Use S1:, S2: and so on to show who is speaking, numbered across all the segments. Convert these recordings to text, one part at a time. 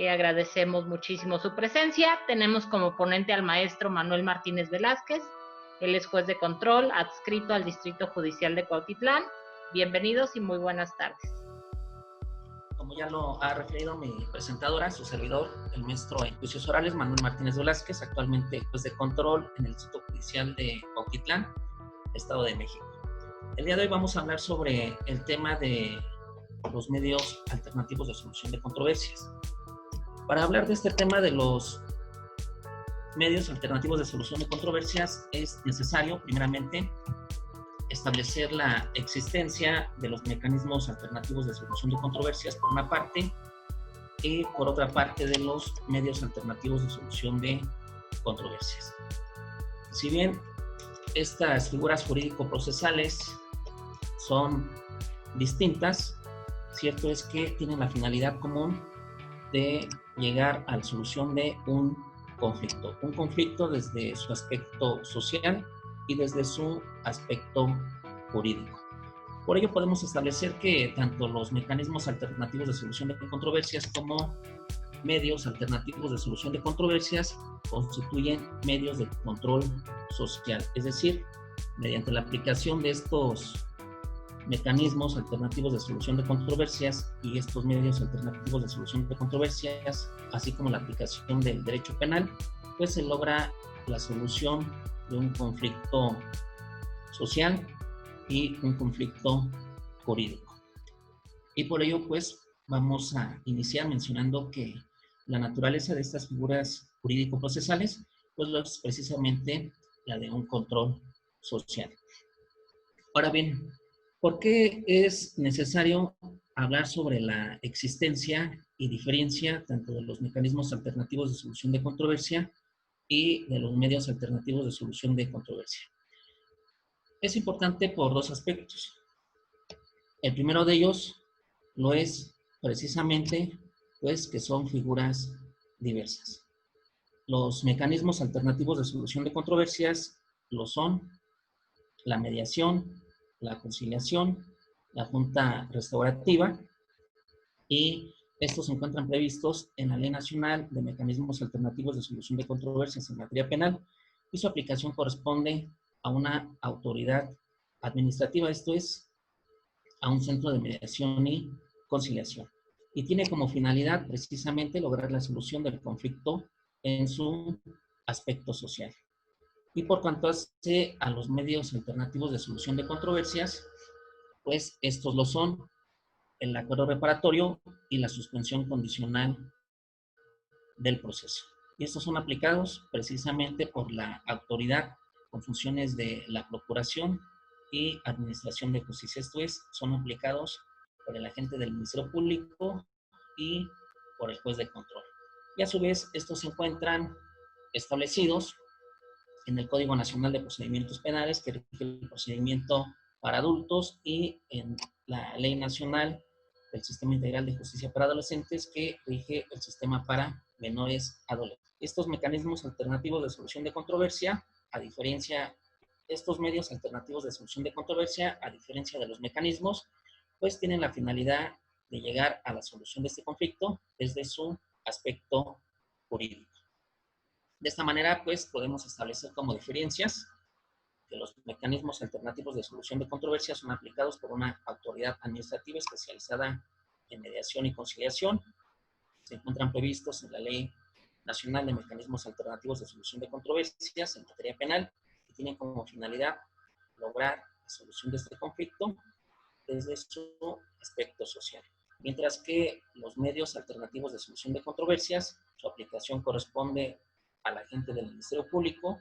S1: Agradecemos muchísimo su presencia. Tenemos como ponente al maestro Manuel Martínez Velázquez. Él es juez de control adscrito al Distrito Judicial de Cuautitlán. Bienvenidos y muy buenas tardes.
S2: Como ya lo ha referido mi presentadora, su servidor, el maestro en juicios orales, Manuel Martínez Velázquez, actualmente juez de control en el Distrito Judicial de Cuautitlán, Estado de México. El día de hoy vamos a hablar sobre el tema de los medios alternativos de solución de controversias. Para hablar de este tema de los medios alternativos de solución de controversias, es necesario, primeramente, establecer la existencia de los mecanismos alternativos de solución de controversias, por una parte, y por otra parte, de los medios alternativos de solución de controversias. Si bien estas figuras jurídico-procesales son distintas, cierto es que tienen la finalidad común de llegar a la solución de un conflicto desde su aspecto social y desde su aspecto jurídico. Por ello podemos establecer que tanto los mecanismos alternativos de solución de controversias como medios alternativos de solución de controversias constituyen medios de control social, es decir, mediante la aplicación de estos mecanismos alternativos de solución de controversias y estos medios alternativos de solución de controversias, así como la aplicación del derecho penal, pues se logra la solución de un conflicto social y un conflicto jurídico. Y por ello, pues, vamos a iniciar mencionando que la naturaleza de estas figuras jurídico-procesales, pues, es precisamente la de un control social. Ahora bien, ¿por qué es necesario hablar sobre la existencia y diferencia tanto de los mecanismos alternativos de solución de controversia y de los medios alternativos de solución de controversia? Es importante por dos aspectos. El primero de ellos lo es precisamente, pues, que son figuras diversas. Los mecanismos alternativos de solución de controversias lo son la mediación, la conciliación, la junta restaurativa, y estos se encuentran previstos en la Ley Nacional de Mecanismos Alternativos de Solución de Controversias en materia penal, y su aplicación corresponde a una autoridad administrativa, esto es, a un centro de mediación y conciliación. Y tiene como finalidad precisamente lograr la solución del conflicto en su aspecto social. Y por cuanto hace a los medios alternativos de solución de controversias, pues estos lo son el acuerdo reparatorio y la suspensión condicional del proceso. Y estos son aplicados precisamente por la autoridad con funciones de la procuración y administración de justicia. Esto es, son aplicados por el agente del Ministerio Público y por el juez de control. Y a su vez, estos se encuentran establecidos en el Código Nacional de Procedimientos Penales, que rige el procedimiento para adultos, y en la Ley Nacional del Sistema Integral de Justicia para Adolescentes, que rige el sistema para menores adolescentes. Estos mecanismos alternativos de solución de controversia, estos medios alternativos de solución de controversia, a diferencia de los mecanismos, pues tienen la finalidad de llegar a la solución de este conflicto desde su aspecto jurídico. De esta manera, pues, podemos establecer como diferencias que los mecanismos alternativos de solución de controversias son aplicados por una autoridad administrativa especializada en mediación y conciliación. Se encuentran previstos en la Ley Nacional de Mecanismos Alternativos de Solución de Controversias en materia penal, y tienen como finalidad lograr la solución de este conflicto desde su aspecto social. Mientras que los medios alternativos de solución de controversias, su aplicación corresponde al agente del Ministerio Público,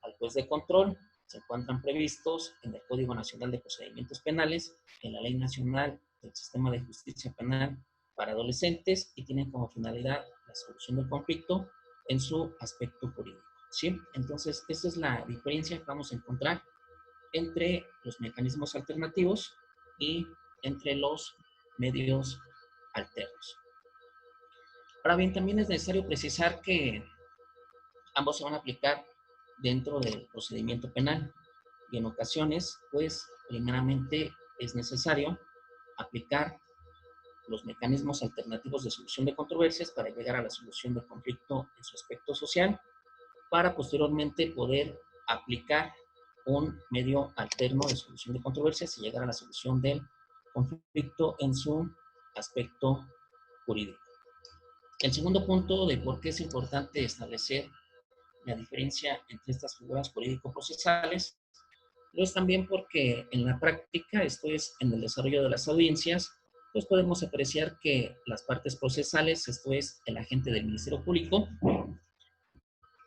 S2: al juez de control, se encuentran previstos en el Código Nacional de Procedimientos Penales, en la Ley Nacional del Sistema de Justicia Penal para Adolescentes, y tienen como finalidad la solución del conflicto en su aspecto jurídico, ¿sí? Entonces, esta es la diferencia que vamos a encontrar entre los mecanismos alternativos y entre los medios alternos. Ahora bien, también es necesario precisar que ambos se van a aplicar dentro del procedimiento penal, y en ocasiones, pues, primeramente es necesario aplicar los mecanismos alternativos de solución de controversias para llegar a la solución del conflicto en su aspecto social, para posteriormente poder aplicar un medio alterno de solución de controversias y llegar a la solución del conflicto en su aspecto jurídico. El segundo punto de por qué es importante establecer la diferencia entre estas figuras jurídico-procesales lo es también porque en la práctica, esto es en el desarrollo de las audiencias, pues podemos apreciar que las partes procesales, esto es el agente del Ministerio Público,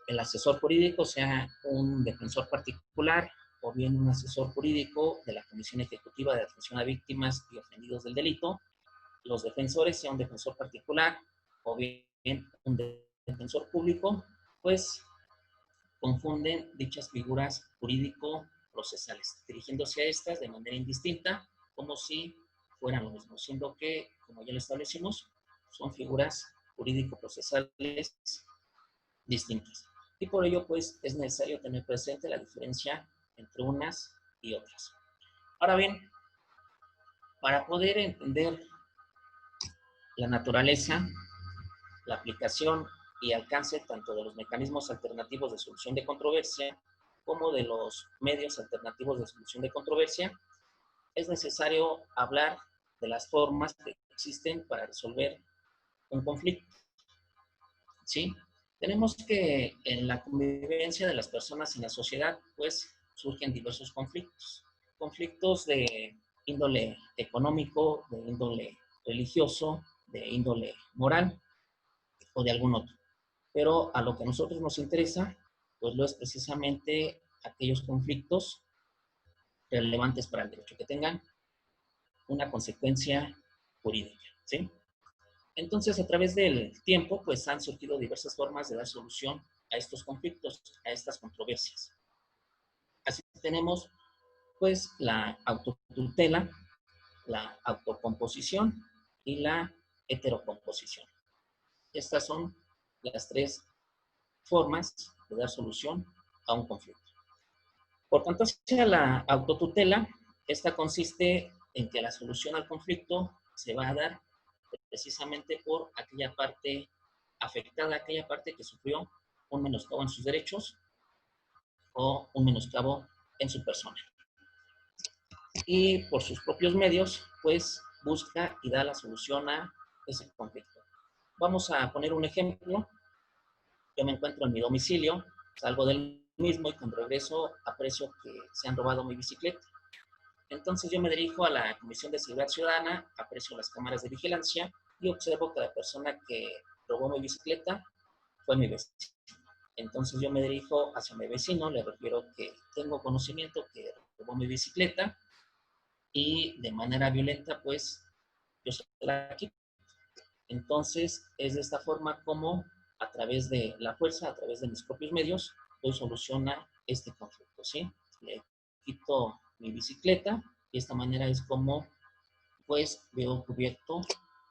S2: el asesor jurídico, sea un defensor particular o bien un asesor jurídico de la Comisión Ejecutiva de Atención a Víctimas y Ofendidos del Delito, los defensores, sea un defensor particular o bien un defensor público, pues confunden dichas figuras jurídico-procesales, dirigiéndose a estas de manera indistinta, como si fueran lo mismo, siendo que, como ya lo establecimos, son figuras jurídico-procesales distintas. Y por ello, pues, es necesario tener presente la diferencia entre unas y otras. Ahora bien, para poder entender la naturaleza, la aplicación y alcance tanto de los mecanismos alternativos de solución de controversia como de los medios alternativos de solución de controversia, es necesario hablar de las formas que existen para resolver un conflicto. ¿Sí? Tenemos que en la convivencia de las personas en la sociedad, pues surgen diversos conflictos. Conflictos de índole económico, de índole religioso, de índole moral o de algún otro. Pero a lo que a nosotros nos interesa, pues lo es precisamente aquellos conflictos relevantes para el derecho, que tengan una consecuencia jurídica, ¿sí? Entonces, a través del tiempo, pues han surgido diversas formas de dar solución a estos conflictos, a estas controversias. Así tenemos, pues, la autotutela, la autocomposición y la heterocomposición. Estas son las tres formas de dar solución a un conflicto. Por tanto, hacia la autotutela, esta consiste en que la solución al conflicto se va a dar precisamente por aquella parte afectada, aquella parte que sufrió un menoscabo en sus derechos o un menoscabo en su persona. Y por sus propios medios, pues busca y da la solución a ese conflicto. Vamos a poner un ejemplo. Yo me encuentro en mi domicilio, salgo del mismo y cuando regreso aprecio que se han robado mi bicicleta. Entonces yo me dirijo a la Comisión de Seguridad Ciudadana, aprecio las cámaras de vigilancia y observo que la persona que robó mi bicicleta fue mi vecino. Entonces yo me dirijo hacia mi vecino, le refiero que tengo conocimiento que robó mi bicicleta y de manera violenta, pues yo se la quito. Entonces es de esta forma como a través de la fuerza, a través de mis propios medios, doy solución a este conflicto, ¿sí? Le quito mi bicicleta y de esta manera es como pues veo cubierto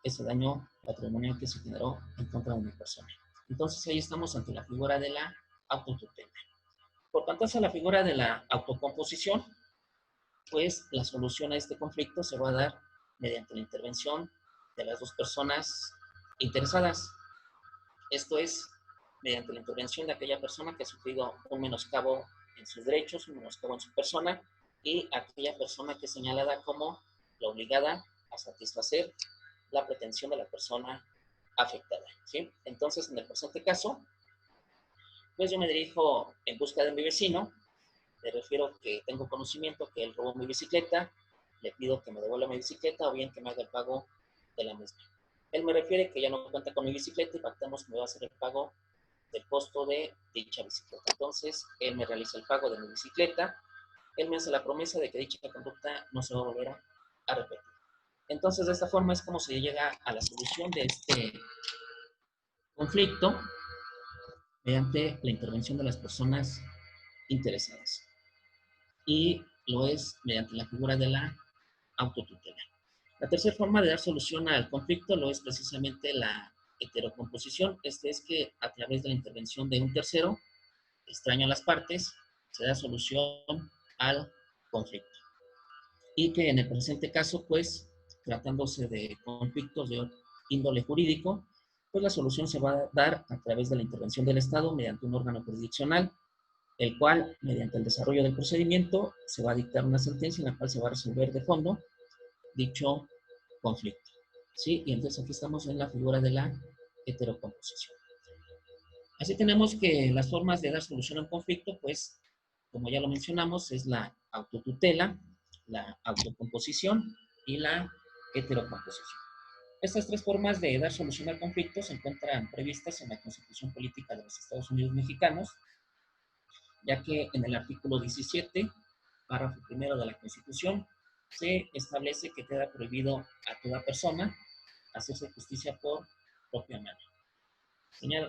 S2: ese daño patrimonial que se generó en contra de mi persona. Entonces ahí estamos ante la figura de la autotutela. Por tanto, hacia la figura de la autocomposición, pues la solución a este conflicto se va a dar mediante la intervención de las dos personas interesadas. Esto es, mediante la intervención de aquella persona que ha sufrido un menoscabo en sus derechos, un menoscabo en su persona, y aquella persona que es señalada como la obligada a satisfacer la pretensión de la persona afectada, ¿sí? Entonces, en el presente caso, pues yo me dirijo en busca de mi vecino, le refiero que tengo conocimiento que él robó mi bicicleta, le pido que me devuelva mi bicicleta o bien que me haga el pago de la misma. Él me refiere que ya no cuenta con mi bicicleta y pactamos que me va a hacer el pago del costo de dicha bicicleta. Entonces, él me realiza el pago de mi bicicleta, él me hace la promesa de que dicha conducta no se va a volver a repetir. Entonces, de esta forma es como se llega a la solución de este conflicto mediante la intervención de las personas interesadas. Y lo es mediante la figura de la autotutela. La tercera forma de dar solución al conflicto lo es precisamente la heterocomposición. Este es que a través de la intervención de un tercero, extraño a las partes, se da solución al conflicto. Y que en el presente caso, pues, tratándose de conflictos de índole jurídico, pues la solución se va a dar a través de la intervención del Estado mediante un órgano jurisdiccional, el cual, mediante el desarrollo del procedimiento, se va a dictar una sentencia en la cual se va a resolver de fondo dicho conflicto. ¿Sí? Y entonces aquí estamos en la figura de la heterocomposición. Así tenemos que las formas de dar solución a un conflicto, pues, como ya lo mencionamos, es la autotutela, la autocomposición y la heterocomposición. Estas tres formas de dar solución al conflicto se encuentran previstas en la Constitución Política de los Estados Unidos Mexicanos, ya que en el artículo 17, párrafo primero de la Constitución, se establece que queda prohibido a toda persona hacerse justicia por propia mano.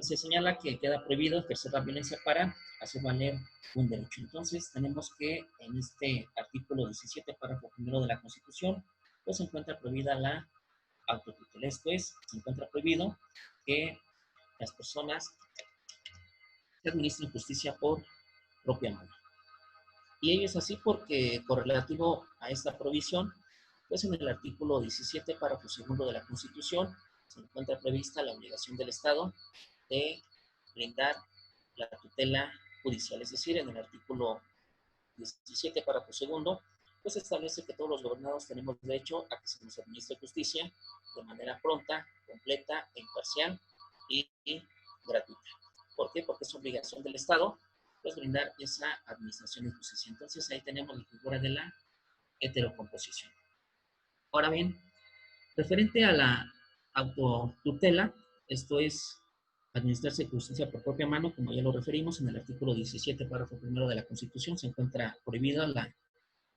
S2: Se señala que queda prohibido ejercer la violencia para hacer valer un derecho. Entonces, tenemos que en este artículo 17, párrafo primero de la Constitución, pues se encuentra prohibida la autotutela. Esto es, se encuentra prohibido que las personas se administren justicia por propia mano. Y ello es así porque, correlativo a esta provisión, pues en el artículo 17, párrafo segundo de la Constitución, se encuentra prevista la obligación del Estado de brindar la tutela judicial. Es decir, en el artículo 17, párrafo segundo, pues establece que todos los gobernados tenemos derecho a que se nos administre justicia de manera pronta, completa e imparcial y gratuita. ¿Por qué? Porque es obligación del Estado, pues, brindar esa administración de justicia. Entonces ahí tenemos la figura de la heterocomposición. Ahora bien, referente a la autotutela, esto es administrarse justicia por propia mano, como ya lo referimos, en el artículo 17, párrafo primero de la Constitución, se encuentra prohibida la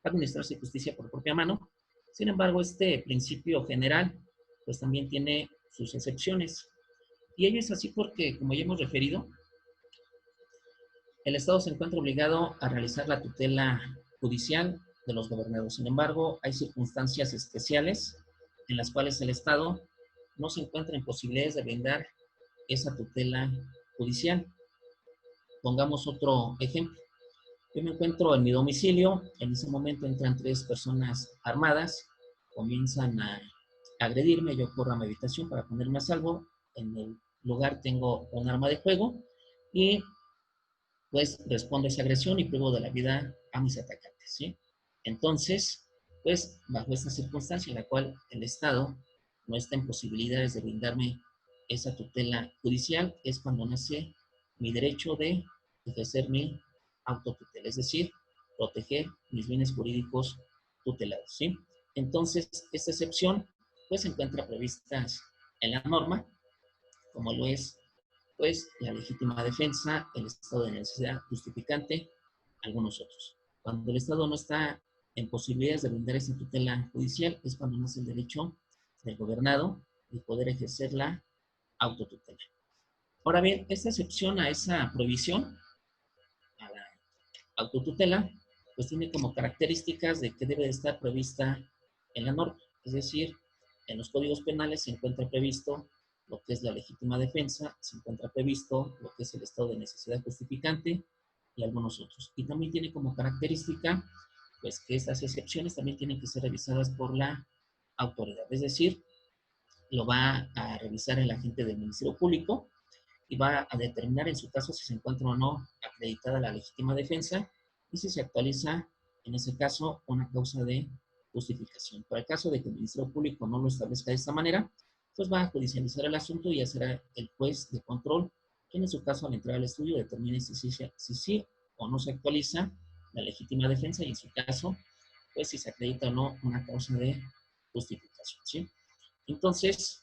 S2: administrarse justicia por propia mano. Sin embargo, este principio general, pues también tiene sus excepciones. Y ello es así porque, como ya hemos referido, el Estado se encuentra obligado a realizar la tutela judicial de los gobernados. Sin embargo, hay circunstancias especiales en las cuales el Estado no se encuentra en posibilidades de brindar esa tutela judicial. Pongamos otro ejemplo. Yo me encuentro en mi domicilio, en ese momento entran tres personas armadas, comienzan a agredirme, yo corro a mi habitación para ponerme a salvo, en el lugar tengo un arma de fuego y pues respondo a esa agresión y privo de la vida a mis atacantes, ¿sí? Entonces, pues bajo esta circunstancia en la cual el Estado no está en posibilidades de brindarme esa tutela judicial, es cuando nace mi derecho de ejercer mi autotutela, es decir, proteger mis bienes jurídicos tutelados, ¿sí? Entonces, esta excepción pues se encuentra prevista en la norma, como lo es pues la legítima defensa, el estado de necesidad justificante, algunos otros. Cuando el Estado no está en posibilidades de brindar esa tutela judicial, es cuando nace el derecho del gobernado de poder ejercer la autotutela. Ahora bien, esta excepción a esa prohibición, a la autotutela, pues tiene como características de que debe de estar prevista en la norma. Es decir, en los códigos penales se encuentra previsto lo que es la legítima defensa, se encuentra previsto lo que es el estado de necesidad justificante y algunos otros. Y también tiene como característica, pues, que estas excepciones también tienen que ser revisadas por la autoridad. Es decir, lo va a revisar el agente del Ministerio Público y va a determinar en su caso si se encuentra o no acreditada la legítima defensa y si se actualiza, en ese caso, una causa de justificación. Para el caso de que el Ministerio Público no lo establezca de esta manera, pues va a judicializar el asunto y ya será el juez de control quien en su caso al entrar al estudio determine si sí o no se actualiza la legítima defensa y en su caso, pues si se acredita o no una causa de justificación, ¿sí? Entonces,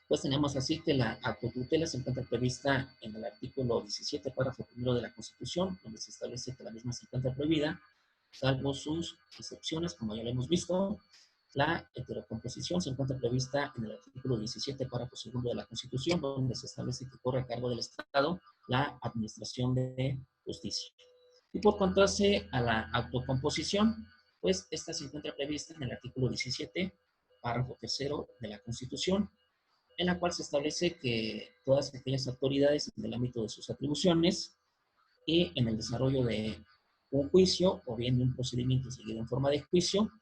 S2: pues tenemos así que la autotutela se encuentra prevista en el artículo 17, párrafo primero de la Constitución, donde se establece que la misma se encuentra prohibida, salvo sus excepciones, como ya lo hemos visto. La heterocomposición se encuentra prevista en el artículo 17, párrafo segundo de la Constitución, donde se establece que corre a cargo del Estado la administración de justicia. Y por contraste a la autocomposición, pues esta se encuentra prevista en el artículo 17, párrafo tercero de la Constitución, en la cual se establece que todas aquellas autoridades en el ámbito de sus atribuciones y en el desarrollo de un juicio o bien de un procedimiento seguido en forma de juicio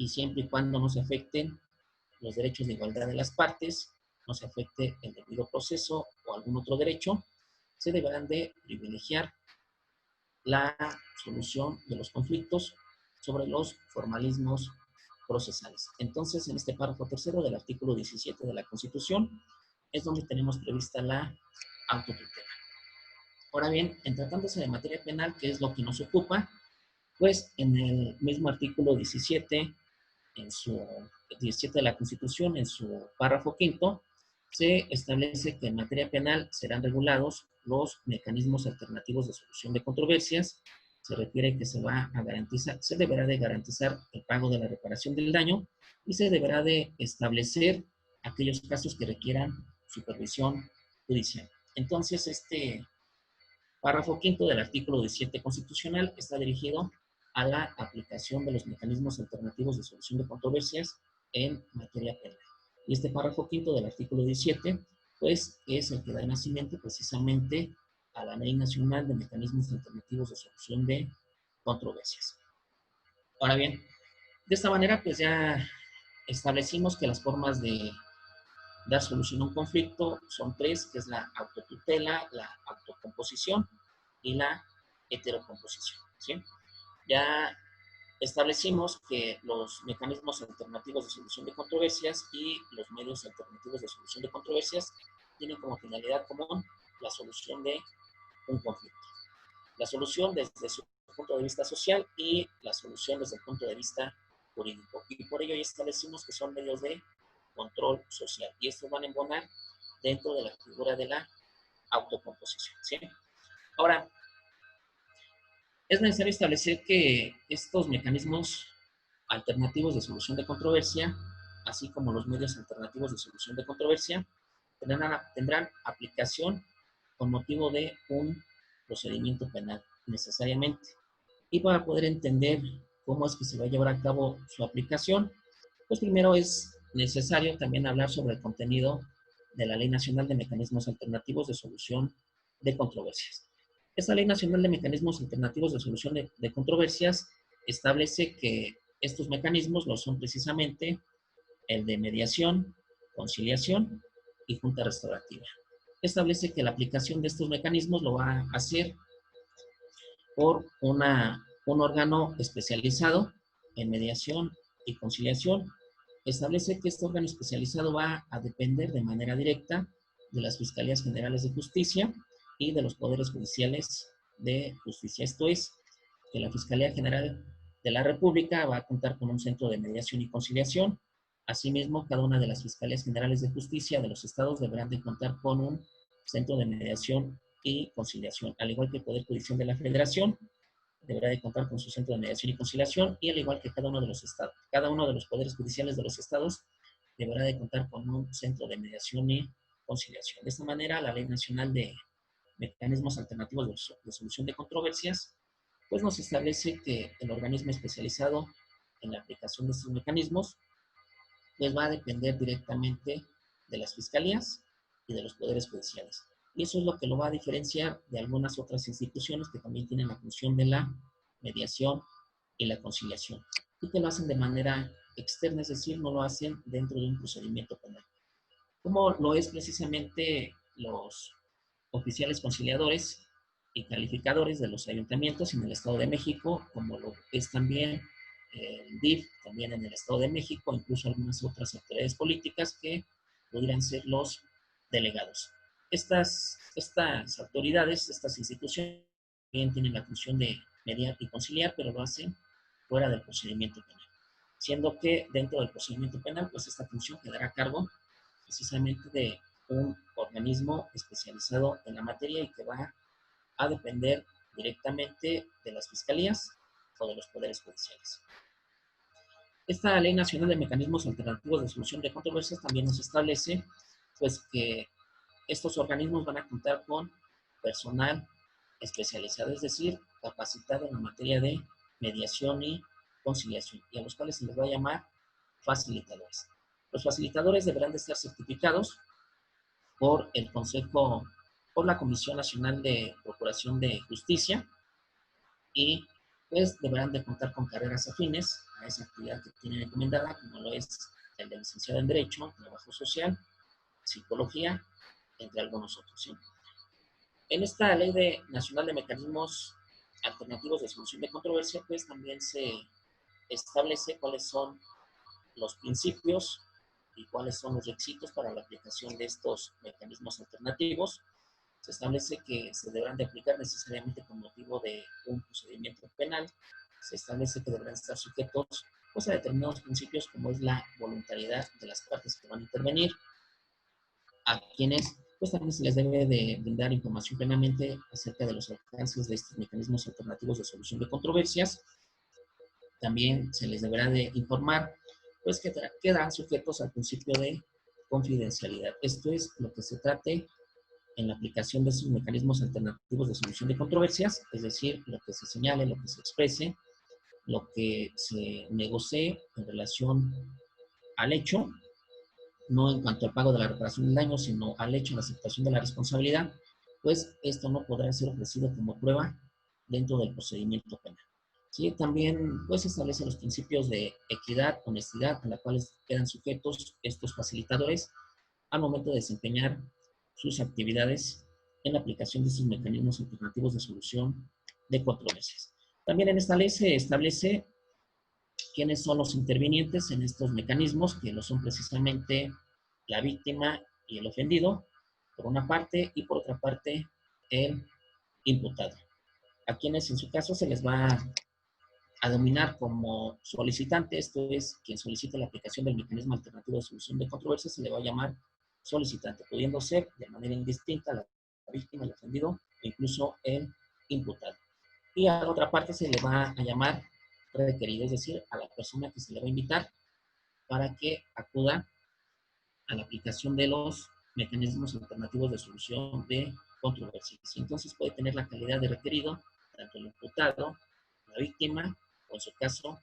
S2: y siempre y cuando no se afecten los derechos de igualdad de las partes, no se afecte el debido proceso o algún otro derecho, se deberán de privilegiar la solución de los conflictos sobre los formalismos procesales. Entonces, en este párrafo tercero del artículo 17 de la Constitución, es donde tenemos prevista la autotutela. Ahora bien, en tratándose de materia penal, que es lo que nos ocupa, pues en el mismo artículo 17, en su 17 de la Constitución, en su párrafo quinto, se establece que en materia penal serán regulados los mecanismos alternativos de solución de controversias. Se refiere que se deberá de garantizar el pago de la reparación del daño y se deberá de establecer aquellos casos que requieran supervisión judicial. Entonces, este párrafo quinto del artículo 17 constitucional está dirigido a la aplicación de los mecanismos alternativos de solución de controversias en materia penal. Y este párrafo quinto del artículo 17, pues, es el que da nacimiento precisamente a la Ley Nacional de Mecanismos Alternativos de Solución de Controversias. Ahora bien, de esta manera, pues ya establecimos que las formas de dar solución a un conflicto son tres, que es la autotutela, la autocomposición y la heterocomposición, ¿sí? Ya establecimos que los mecanismos alternativos de solución de controversias y los medios alternativos de solución de controversias tienen como finalidad común la solución de un conflicto. La solución desde su punto de vista social y la solución desde el punto de vista jurídico. Y por ello ya establecimos que son medios de control social. Y estos van a embonar dentro de la figura de la autocomposición, ¿sí? Ahora, es necesario establecer que estos mecanismos alternativos de solución de controversia, así como los medios alternativos de solución de controversia, tendrán aplicación con motivo de un procedimiento penal, necesariamente. Y para poder entender cómo es que se va a llevar a cabo su aplicación, pues primero es necesario también hablar sobre el contenido de la Ley Nacional de Mecanismos Alternativos de Solución de Controversias. Esta Ley Nacional de Mecanismos Alternativos de Solución de Controversias establece que estos mecanismos lo son precisamente el de mediación, conciliación y junta restaurativa. Establece que la aplicación de estos mecanismos lo va a hacer por un órgano especializado en mediación y conciliación. Establece que este órgano especializado va a depender de manera directa de las Fiscalías Generales de Justicia y de los Poderes Judiciales de Justicia. Esto es, que la Fiscalía General de la República va a contar con un centro de mediación y conciliación. Asimismo, cada una de las Fiscalías Generales de Justicia de los estados deberán de contar con un centro de mediación y conciliación, al igual que el Poder Judicial de la Federación deberá de contar con su centro de mediación y conciliación, y al igual que cada uno de los estados, cada uno de los poderes judiciales de los estados deberá de contar con un centro de mediación y conciliación. De esta manera, la Ley Nacional de Mecanismos Alternativos de Solución de Controversias, pues nos establece que el organismo especializado en la aplicación de estos mecanismos, pues va a depender directamente de las fiscalías y de los poderes judiciales. Y eso es lo que lo va a diferenciar de algunas otras instituciones que también tienen la función de la mediación y la conciliación, y que lo hacen de manera externa, es decir, no lo hacen dentro de un procedimiento penal, como lo es precisamente los oficiales conciliadores y calificadores de los ayuntamientos en el Estado de México, como lo es también el DIF, también en el Estado de México, incluso algunas otras autoridades políticas que pudieran ser los delegados. Estas autoridades, estas instituciones, también tienen la función de mediar y conciliar, pero lo hacen fuera del procedimiento penal. Siendo que dentro del procedimiento penal, pues esta función quedará a cargo precisamente de un organismo especializado en la materia y que va a depender directamente de las fiscalías o de los poderes judiciales. Esta Ley Nacional de Mecanismos Alternativos de Solución de Controversias también nos establece, pues, que estos organismos van a contar con personal especializado, es decir, capacitado en la materia de mediación y conciliación, y a los cuales se les va a llamar facilitadores. Los facilitadores deberán de estar certificados por el Consejo, por la Comisión Nacional de Procuración de Justicia, y pues deberán de contar con carreras afines a esa actividad que tiene encomendada, como lo es el de licenciado en Derecho, Trabajo Social, Psicología, entre algunos otros, ¿sí? En esta Ley Nacional de Mecanismos Alternativos de Solución de Controversia, pues también se establece cuáles son los principios y cuáles son los requisitos para la aplicación de estos mecanismos alternativos. Se establece que se deberán de aplicar necesariamente con motivo de un procedimiento penal. Se establece que deberán estar sujetos pues, a determinados principios como es la voluntariedad de las partes que van a intervenir, a quienes pues también se les debe de brindar información plenamente acerca de los alcances de estos mecanismos alternativos de solución de controversias. También se les deberá de informar pues que quedan sujetos al principio de confidencialidad. Esto es lo que se trate en la aplicación de estos mecanismos alternativos de solución de controversias, es decir, lo que se señale, lo que se exprese, lo que se negocie en relación al hecho, no en cuanto al pago de la reparación del daño, sino al hecho de la aceptación de la responsabilidad, pues esto no podrá ser ofrecido como prueba dentro del procedimiento penal. ¿Sí? También pues establece los principios de equidad, honestidad, a la cuales quedan sujetos estos facilitadores al momento de desempeñar sus actividades en la aplicación de estos mecanismos alternativos de solución de controversias. También en esta ley se establece quiénes son los intervinientes en estos mecanismos, que lo son precisamente la víctima y el ofendido, por una parte, y por otra parte, el imputado. A quienes en su caso se les va a denominar como solicitante, esto es, quien solicita la aplicación del mecanismo alternativo de solución de controversias, se le va a llamar solicitante, pudiendo ser de manera indistinta la víctima, el ofendido, o incluso el imputado. Y a la otra parte se le va a llamar requerido, es decir, a la persona que se le va a invitar para que acuda a la aplicación de los mecanismos alternativos de solución de controversias. Y entonces puede tener la calidad de requerido tanto el imputado, la víctima, o en su caso,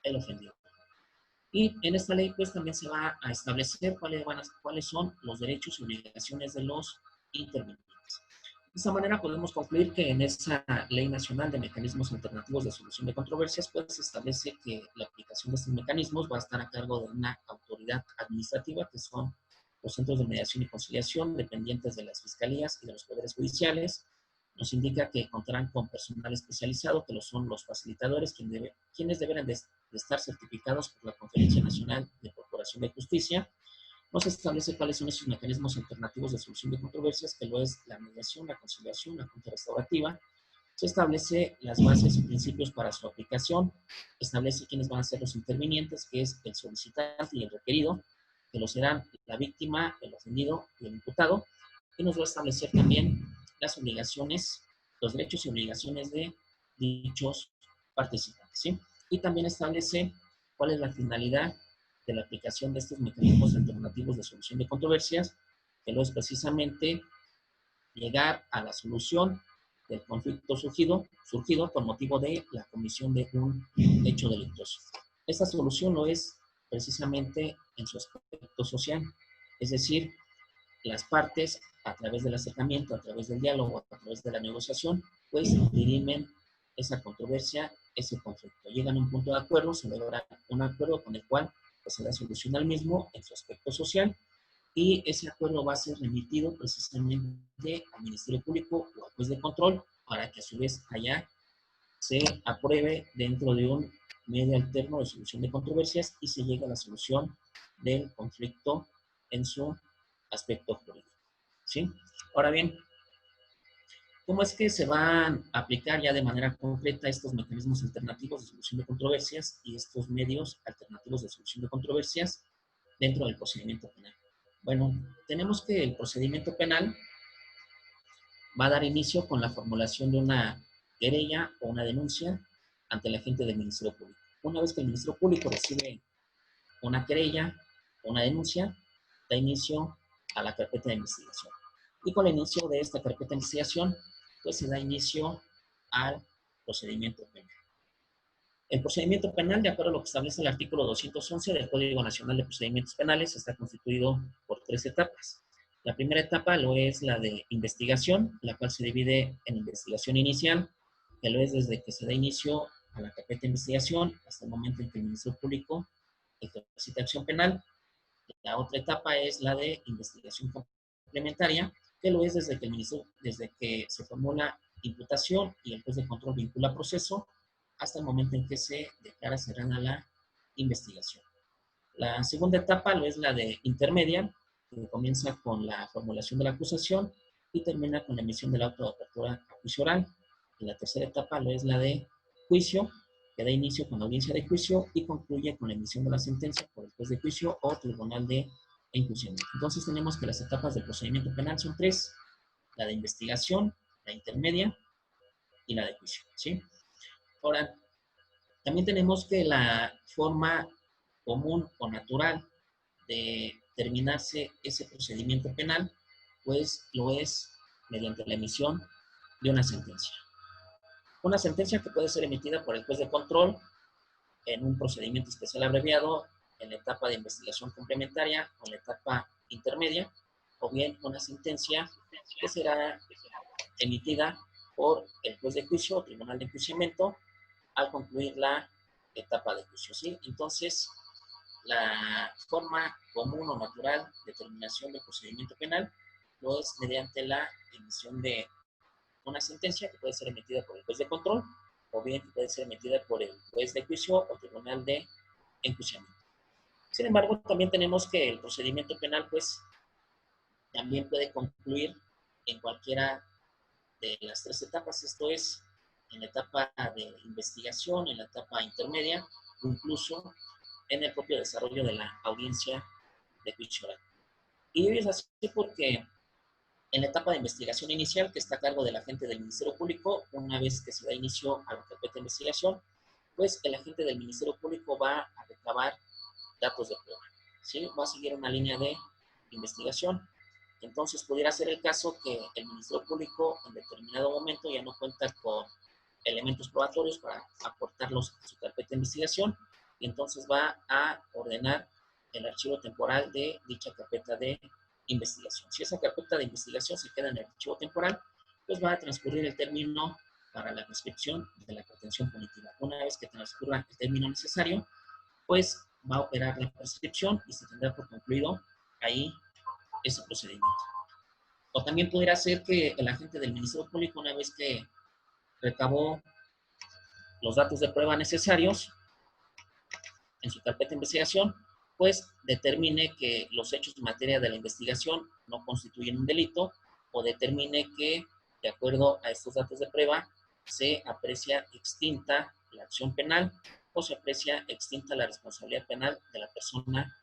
S2: el ofendido. Y en esta ley, pues, también se va a establecer cuáles son los derechos y obligaciones de los intervinientes. De esta manera podemos concluir que en esa Ley Nacional de Mecanismos Alternativos de Solución de Controversias, pues se establece que la aplicación de estos mecanismos va a estar a cargo de una autoridad administrativa, que son los centros de mediación y conciliación, dependientes de las fiscalías y de los poderes judiciales. Nos indica que contarán con personal especializado, que lo son los facilitadores, quienes deberán de estar certificados por la Conferencia Nacional de Procuración de Justicia. Nos establece cuáles son esos mecanismos alternativos de solución de controversias, que lo es la mediación, la conciliación, la junta restaurativa. Se establece las bases y principios para su aplicación, establece quiénes van a ser los intervinientes, que es el solicitante y el requerido, que lo serán la víctima, el ofendido y el imputado, y nos va a establecer también las obligaciones, los derechos y obligaciones de dichos participantes, ¿sí? Y también establece cuál es la finalidad de la aplicación de estos mecanismos alternativos de solución de controversias, que lo es precisamente llegar a la solución del conflicto surgido por motivo de la comisión de un hecho delictuoso. Esta solución lo es precisamente en su aspecto social, es decir, las partes, a través del acercamiento, a través del diálogo, a través de la negociación, pues dirimen esa controversia, ese conflicto. Llegan a un punto de acuerdo, se logra un acuerdo con el cual pues, se da solución al mismo en su aspecto social, y ese acuerdo va a ser remitido precisamente al Ministerio Público o al juez de control para que a su vez allá se apruebe dentro de un medio alterno de solución de controversias y se llegue a la solución del conflicto en su aspecto jurídico. ¿Sí? Ahora bien, ¿cómo es que se van a aplicar ya de manera concreta estos mecanismos alternativos de solución de controversias y estos medios alternativos de solución de controversias dentro del procedimiento penal? Bueno, tenemos que el procedimiento penal va a dar inicio con la formulación de una querella o una denuncia ante el agente del Ministerio Público. Una vez que el Ministerio Público recibe una querella o una denuncia, da inicio a la carpeta de investigación. Y con el inicio de esta carpeta de investigación, pues se da inicio al procedimiento penal. El procedimiento penal, de acuerdo a lo que establece el artículo 211 del Código Nacional de Procedimientos Penales, está constituido por 3 etapas. La primera etapa lo es la de investigación, la cual se divide en investigación inicial, que lo es desde que se da inicio a la carpeta de investigación hasta el momento en que el Ministerio Público ejercita acción penal. La otra etapa es la de investigación complementaria, que lo es desde que se formula imputación y el juez de control vincula proceso hasta el momento en que se declara cerrada la investigación. La segunda etapa lo es la de intermedia, que comienza con la formulación de la acusación y termina con la emisión del auto de apertura a juicio oral. Y la tercera etapa lo es la de juicio, que da inicio con la audiencia de juicio y concluye con la emisión de la sentencia por el juez de juicio o tribunal de enjuiciamiento. Entonces tenemos que las etapas del procedimiento penal son tres: la de investigación, la intermedia y la de juicio, ¿sí? Ahora, también tenemos que la forma común o natural de terminarse ese procedimiento penal, pues lo es mediante la emisión de una sentencia. Una sentencia que puede ser emitida por el juez de control en un procedimiento especial abreviado en la etapa de investigación complementaria o en la etapa intermedia, o bien una sentencia que será emitida por el juez de juicio o tribunal de enjuiciamiento al concluir la etapa de juicio, ¿sí? Entonces, la forma común o natural de terminación del procedimiento penal lo es mediante la emisión de una sentencia que puede ser emitida por el juez de control o bien que puede ser emitida por el juez de juicio o tribunal de enjuiciamiento. Sin embargo, también tenemos que el procedimiento penal, pues, también puede concluir en cualquiera de las tres etapas, esto es, en la etapa de investigación, en la etapa intermedia, o incluso en el propio desarrollo de la audiencia de juicio oral. Y es así porque en la etapa de investigación inicial, que está a cargo del agente del Ministerio Público, una vez que se da inicio a la carpeta de investigación, pues el agente del Ministerio Público va a recabar datos de prueba, ¿sí? Va a seguir una línea de investigación. Entonces, pudiera ser el caso que el Ministerio Público en determinado momento ya no cuenta con elementos probatorios para aportarlos a su carpeta de investigación y entonces va a ordenar el archivo temporal de dicha carpeta de investigación. Si esa carpeta de investigación se queda en el archivo temporal, pues va a transcurrir el término para la prescripción de la pretensión punitiva. Una vez que transcurra el término necesario, pues va a operar la prescripción y se tendrá por concluido ahí ese procedimiento. O también pudiera ser que el agente del Ministerio Público, una vez que recabó los datos de prueba necesarios en su carpeta de investigación, pues determine que los hechos en materia de la investigación no constituyen un delito o determine que, de acuerdo a estos datos de prueba, se aprecia extinta la acción penal o se aprecia extinta la responsabilidad penal de la persona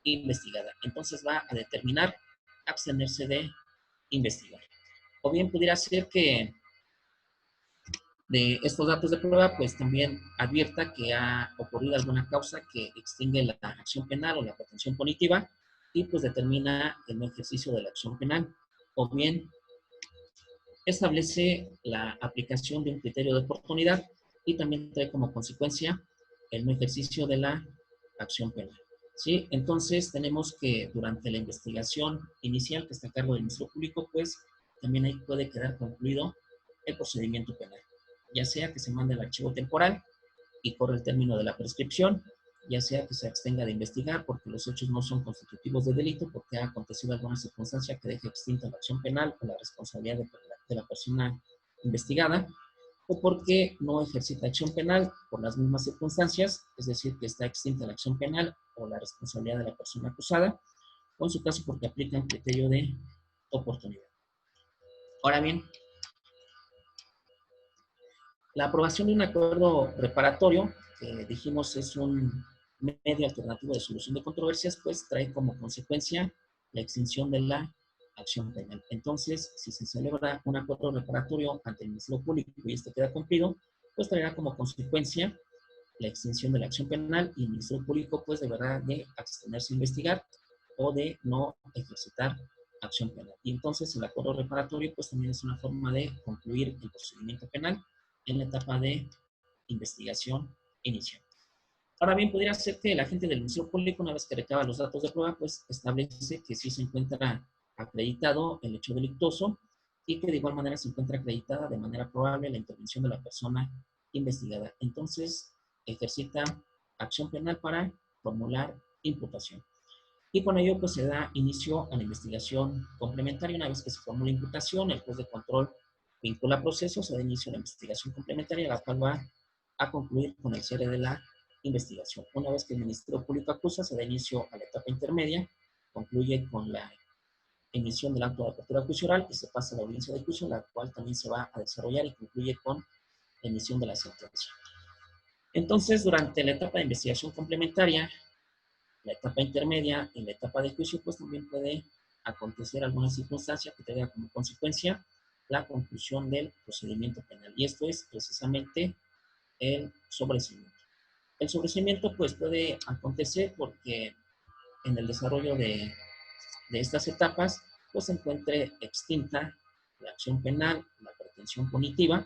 S2: investigada. Entonces va a determinar abstenerse de investigar. O bien pudiera ser que de estos datos de prueba, pues también advierta que ha ocurrido alguna causa que extingue la acción penal o la pretensión punitiva y pues determina el no ejercicio de la acción penal. O bien establece la aplicación de un criterio de oportunidad y también trae como consecuencia el no ejercicio de la acción penal. ¿Sí? Entonces tenemos que durante la investigación inicial que está a cargo del Ministerio Público, pues también ahí puede quedar concluido el procedimiento penal, ya sea que se mande el archivo temporal y corre el término de la prescripción, ya sea que se abstenga de investigar porque los hechos no son constitutivos de delito, porque ha acontecido alguna circunstancia que deje extinta la acción penal o la responsabilidad de la persona investigada, o porque no ejercita acción penal por las mismas circunstancias, es decir, que está extinta la acción penal o la responsabilidad de la persona acusada, o en su caso porque aplica un criterio de oportunidad. Ahora bien, la aprobación de un acuerdo reparatorio, que dijimos es un medio alternativo de solución de controversias, pues trae como consecuencia la extinción de la acción penal. Entonces, si se celebra un acuerdo reparatorio ante el Ministerio Público y este queda cumplido, pues traerá como consecuencia la extinción de la acción penal y el Ministerio Público pues deberá de abstenerse a investigar o de no ejercitar acción penal. Y entonces el acuerdo reparatorio pues también es una forma de concluir el procedimiento penal en la etapa de investigación inicial. Ahora bien, pudiera ser que el agente del Ministerio Público, una vez que recaba los datos de prueba, pues establece que sí se encuentra acreditado el hecho delictuoso y que de igual manera se encuentra acreditada de manera probable la intervención de la persona investigada. Entonces, ejercita acción penal para formular imputación. Y con ello, pues se da inicio a la investigación complementaria. Una vez que se formula imputación, el juez de control vincula procesos, se da inicio a la investigación complementaria, la cual va a concluir con el cierre de la investigación. Una vez que el Ministerio Público acusa, se da inicio a la etapa intermedia, concluye con la emisión del acto de apertura de juicio oral y se pasa a la audiencia de juicio, la cual también se va a desarrollar y concluye con la emisión de la sentencia. Entonces, durante la etapa de investigación complementaria, la etapa intermedia y la etapa de juicio, pues también puede acontecer alguna circunstancia que tenga como consecuencia la conclusión del procedimiento penal. Y esto es precisamente el sobreseimiento. El sobreseimiento pues puede acontecer porque en el desarrollo de estas etapas pues se encuentre extinta la acción penal, la pretensión punitiva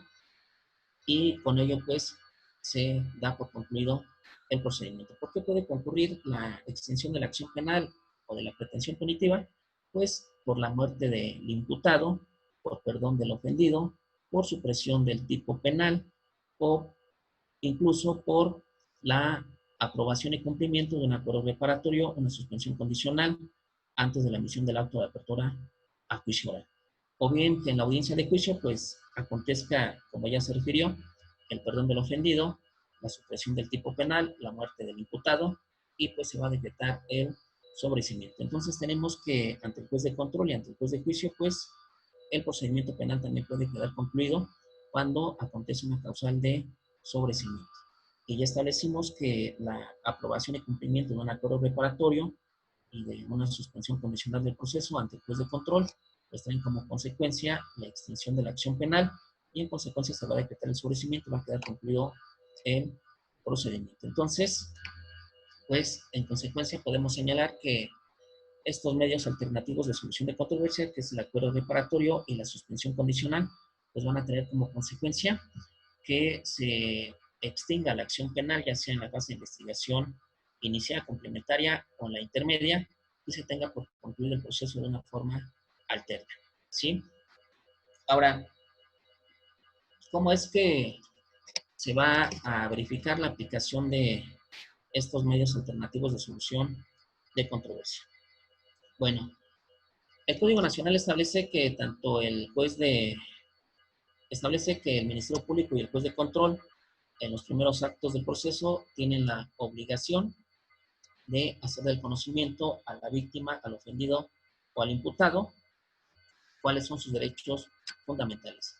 S2: y con ello pues se da por concluido el procedimiento. ¿Por qué puede concurrir la extinción de la acción penal o de la pretensión punitiva? Pues por la muerte del imputado, por perdón del ofendido, por supresión del tipo penal o incluso por la aprobación y cumplimiento de un acuerdo reparatorio, una suspensión condicional antes de la emisión del acto de apertura a juicio oral. O bien que en la audiencia de juicio, pues acontezca, como ya se refirió, el perdón del ofendido, la supresión del tipo penal, la muerte del imputado, y pues se va a decretar el sobreseimiento. Entonces tenemos que ante el juez de control y ante el juez de juicio, pues el procedimiento penal también puede quedar concluido cuando acontece una causal de sobreseimiento. Y ya establecimos que la aprobación y cumplimiento de un acuerdo reparatorio y de una suspensión condicional del proceso ante el juez de control, pues traen como consecuencia la extinción de la acción penal y en consecuencia se va a decretar el sobreseimiento y va a quedar concluido el procedimiento. Entonces, pues en consecuencia podemos señalar que estos medios alternativos de solución de controversia, que es el acuerdo reparatorio y la suspensión condicional, pues van a tener como consecuencia que se extinga la acción penal, ya sea en la fase de investigación inicial, complementaria o en la intermedia, y se tenga por concluir el proceso de una forma alterna. ¿Sí? Ahora, ¿cómo es que se va a verificar la aplicación de estos medios alternativos de solución de controversia? Bueno, el Código Nacional establece que establece que el Ministerio Público y el juez de control en los primeros actos del proceso tienen la obligación de hacer del conocimiento a la víctima, al ofendido o al imputado cuáles son sus derechos fundamentales.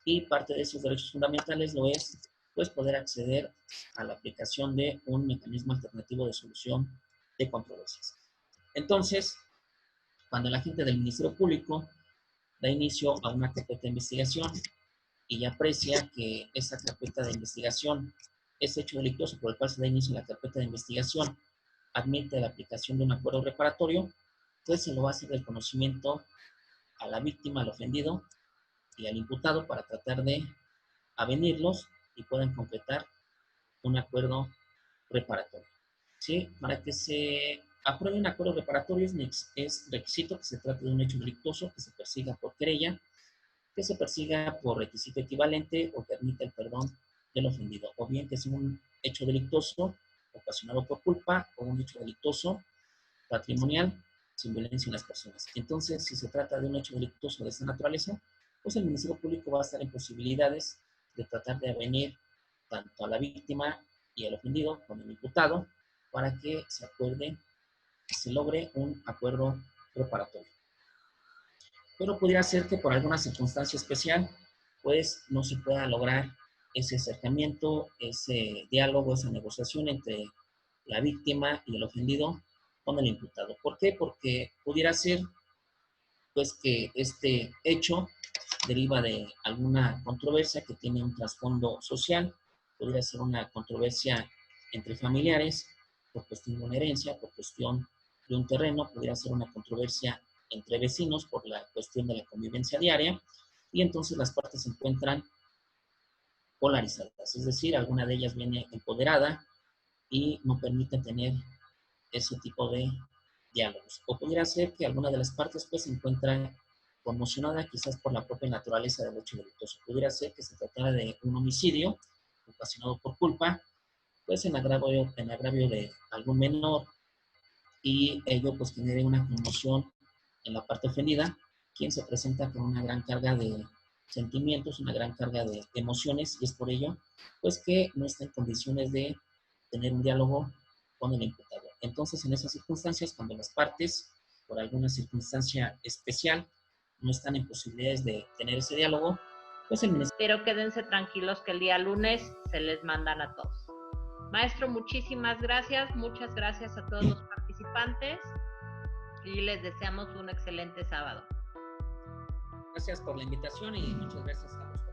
S2: Y parte de esos derechos fundamentales lo es, pues, poder acceder a la aplicación de un mecanismo alternativo de solución de controversias. Entonces, cuando el agente del Ministerio Público da inicio a una carpeta de investigación y aprecia que esa carpeta de investigación, ese hecho delictuoso por el cual se da inicio a la carpeta de investigación, admite la aplicación de un acuerdo reparatorio, pues se lo va a hacer del conocimiento a la víctima, al ofendido y al imputado para tratar de avenirlos y puedan concretar un acuerdo reparatorio. ¿Sí? Para que se apruebe un acuerdo reparatorio es requisito que se trate de un hecho delictuoso, que se persiga por querella, que se persiga por requisito equivalente o que admita el perdón del ofendido, o bien que sea un hecho delictuoso ocasionado por culpa o un hecho delictuoso patrimonial sin violencia en las personas. Entonces, si se trata de un hecho delictuoso de esta naturaleza, pues el Ministerio Público va a estar en posibilidades de tratar de avenir tanto a la víctima y al ofendido como al imputado para que se acuerde, se logre un acuerdo reparatorio. Pero pudiera ser que por alguna circunstancia especial, pues no se pueda lograr ese acercamiento, ese diálogo, esa negociación entre la víctima y el ofendido con el imputado. ¿Por qué? Porque pudiera ser, pues, que este hecho deriva de alguna controversia que tiene un trasfondo social, podría ser una controversia entre familiares, por cuestión de una herencia, por cuestión de un terreno, podría ser una controversia entre vecinos por la cuestión de la convivencia diaria, y entonces las partes se encuentran polarizadas, es decir, alguna de ellas viene empoderada y no permite tener ese tipo de diálogos. O pudiera ser que alguna de las partes pues se encuentra conmocionada quizás por la propia naturaleza del hecho delictuoso. Pudiera ser que se tratara de un homicidio ocasionado por culpa, pues en agravio de algún menor, y ello pues genere una conmoción en la parte ofendida, quien se presenta con una gran carga de sentimientos, una gran carga de emociones, y es por ello pues que no está en condiciones de tener un diálogo con el imputado. Entonces, en esas circunstancias, cuando las partes, por alguna circunstancia especial, no están en posibilidades de tener ese diálogo, pues el ministerio...
S1: Pero quédense tranquilos que el día lunes se les mandan a todos. Maestro, muchísimas gracias, muchas gracias a todos los participantes y les deseamos un excelente sábado.
S2: Gracias por la invitación y muchas gracias a los